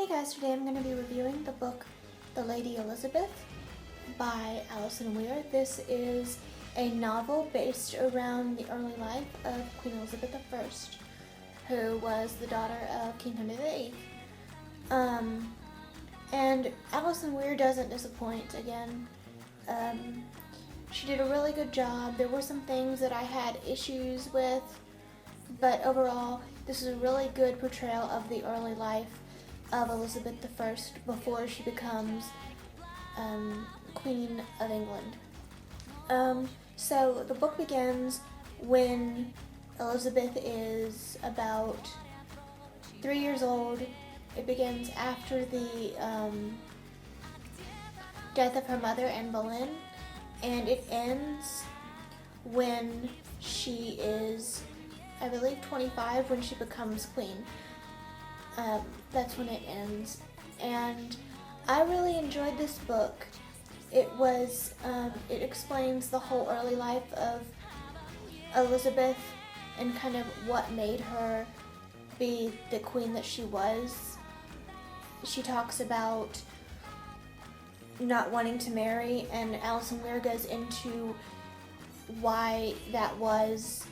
Hey guys, today I'm going to be reviewing the book The Lady Elizabeth by Alison Weir. This is a novel based around the early life of Queen Elizabeth I, who was the daughter of King Henry VIII. And Alison Weir doesn't disappoint again. She did a really good job. There were some things that I had issues with, but overall, this is a really good portrayal of the early life of Elizabeth I before she becomes Queen of England. So the book begins when Elizabeth is about 3 years old. It begins after the death of her mother, Anne Boleyn, and it ends when she is, I believe, 25 when she becomes queen. That's when it ends. And I really enjoyed this book. It explains the whole early life of Elizabeth and kind of what made her be the queen that she was. She talks about not wanting to marry, and Alison Weir goes into why that was.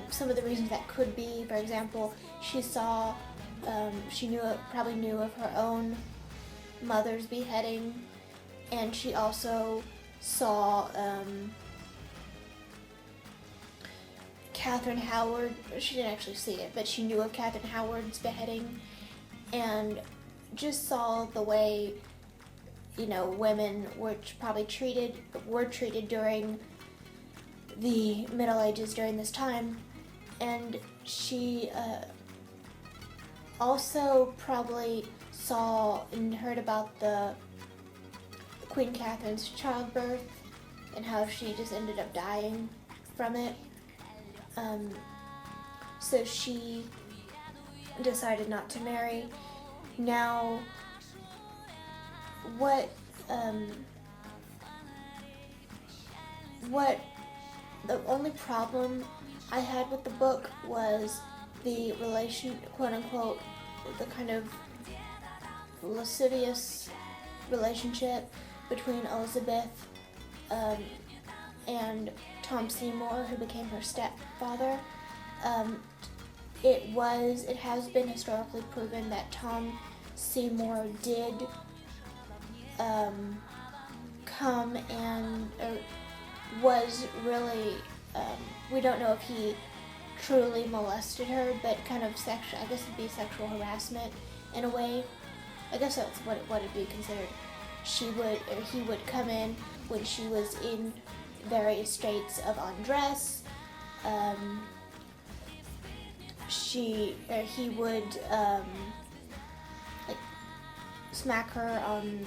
Some of the reasons that could be, for example, she probably knew of her own mother's beheading, and she also saw Catherine Howard. She didn't actually see it, but she knew of Catherine Howard's beheading, and just saw the way, women were treated during the Middle Ages during this time. And she also probably saw and heard about the Queen Catherine's childbirth and how she just ended up dying from it. So she decided not to marry. Now, what the only problem I had with the book was the quote unquote, the kind of lascivious relationship between Elizabeth and Tom Seymour, who became her stepfather. It has been historically proven that Tom Seymour did come and was really, we don't know if he truly molested her, but kind of I guess it'd be sexual harassment in a way. I guess that's what it'd be considered. He would come in when she was in various states of undress. He would smack her on,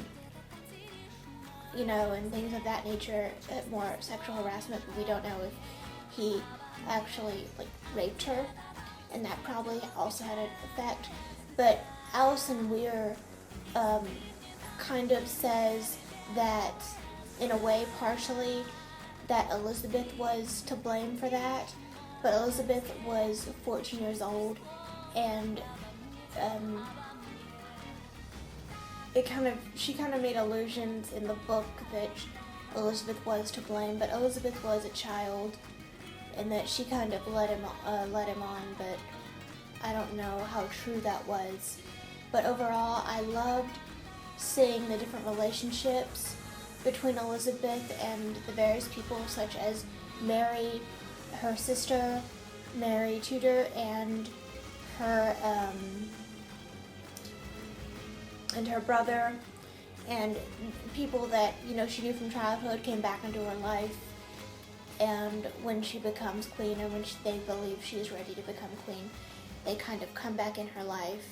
and things of that nature, more sexual harassment, but we don't know if he actually raped her, and that probably also had an effect. But Alison Weir kind of says that, in a way, partially, that Elizabeth was to blame for that, but Elizabeth was 14 years old, and she kind of made allusions in the book that Elizabeth was to blame, but Elizabeth was a child, and that she kind of led him on, but I don't know how true that was. But overall, I loved seeing the different relationships between Elizabeth and the various people, such as Mary, her sister, Mary Tudor, and her brother, and people that she knew from childhood came back into her life, and when she becomes queen, or when they believe she is ready to become queen, they kind of come back in her life.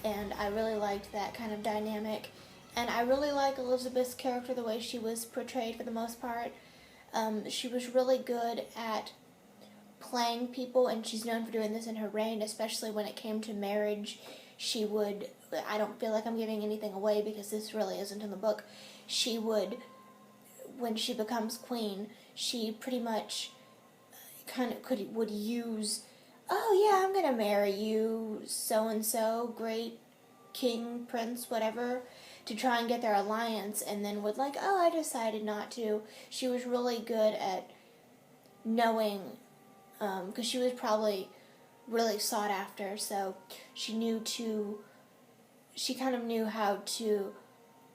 And I really liked that kind of dynamic, and I really like Elizabeth's character, the way she was portrayed for the most part. She was really good at playing people, and she's known for doing this in her reign, especially when it came to marriage. I don't feel like I'm giving anything away because this really isn't in the book. She would, when she becomes queen, she pretty much would use, oh yeah, I'm gonna marry you, so-and-so, great king, prince, whatever, to try and get their alliance, and then would like, oh, I decided not to. She was really good at knowing, because she was probably really sought after, so she kind of knew how to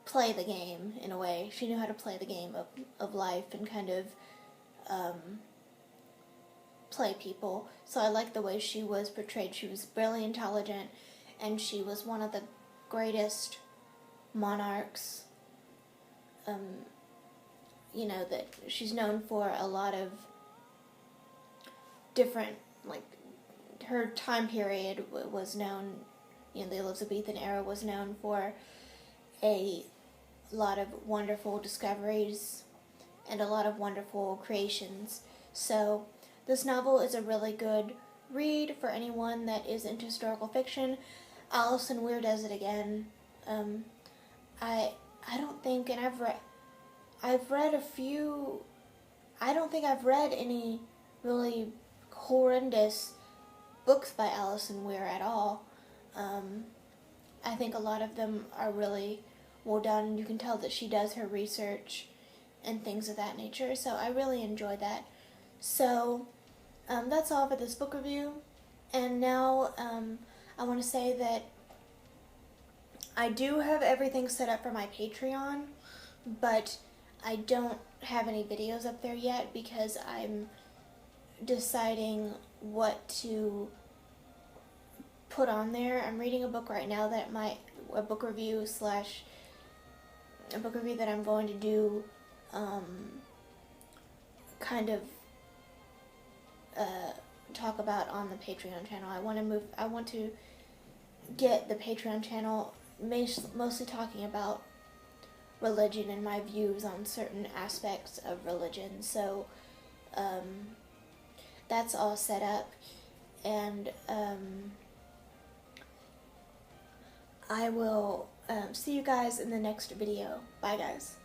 play the game in a way. She knew how to play the game of life and kind of play people. So I like the way she was portrayed. She was really intelligent, and she was one of the greatest monarchs. That she's known for a lot of different, like, her time period was known, the Elizabethan era was known for a lot of wonderful discoveries and a lot of wonderful creations. So this novel is a really good read for anyone that is into historical fiction. Alison Weir does it again. I don't think, and I've read a few. I don't think I've read any really horrendous books by Alison Weir at all. I think a lot of them are really well done. You can tell that she does her research and things of that nature, so I really enjoyed that. So that's all for this book review, and now I want to say that I do have everything set up for my Patreon, but I don't have any videos up there yet because I'm deciding what to put on there. I'm reading a book right now that a book review that I'm going to do kind of talk about on the Patreon channel. I want to get the Patreon channel mostly talking about religion and my views on certain aspects of religion. So that's all set up, and I will see you guys in the next video. Bye, guys.